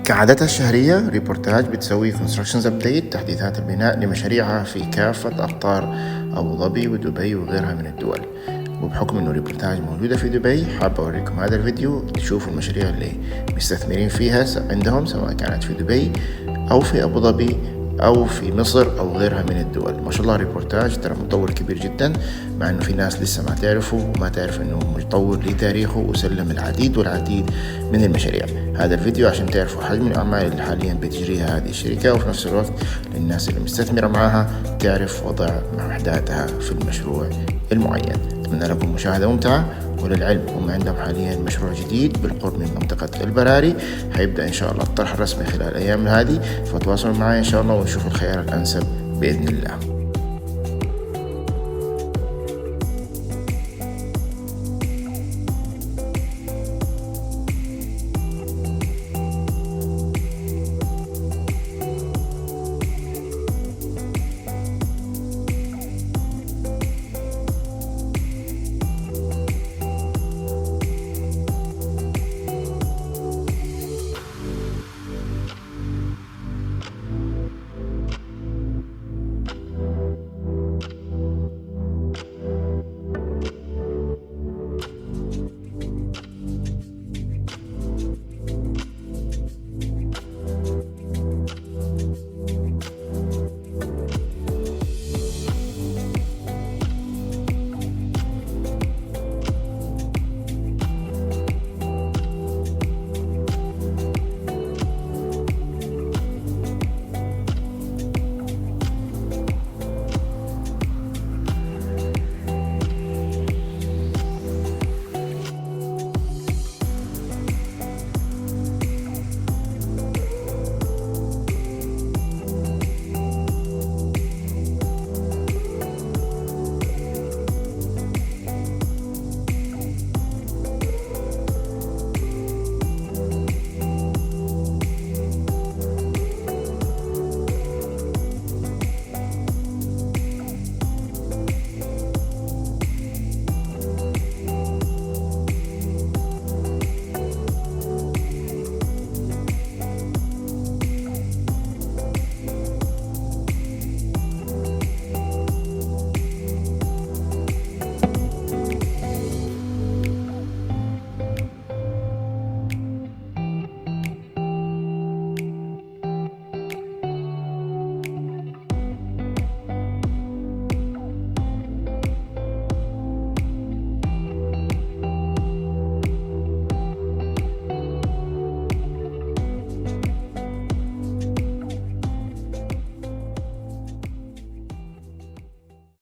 كعادتها الشهرية ريبورتاج بتسوي كونستراكشنز ابديت، تحديثات البناء لمشاريعها في كافة أقطار أبو ظبي ودبي وغيرها من الدول. وبحكم إنه ريبورتاج موجودة في دبي، حاب أوريكم هذا الفيديو تشوفوا المشاريع اللي مستثمرين فيها عندهم، سواء كانت في دبي أو في أبو ظبي أو في مصر أو غيرها من الدول. ما شاء الله ريبورتاج ترى مطور كبير جدا، مع إنه في ناس لسه ما تعرفه وما تعرف إنه مطور ليه تاريخه وسلم العديد والعديد من المشاريع. هذا الفيديو عشان تعرفوا حجم الأعمال اللي حاليا بتجريها هذه الشركة، وفي نفس الوقت للناس اللي مستثمرة معها تعرف وضع وحداتها في المشروع المعين. أتمنى لكم مشاهدة ممتعة. وللعلم هم عندهم حاليا مشروع جديد بالقرب من منطقة البراري، حيبدأ إن شاء الله الطرح الرسمي خلال الأيام هذه، فتواصلوا معي إن شاء الله ونشوف الخيار الأنسب بإذن الله.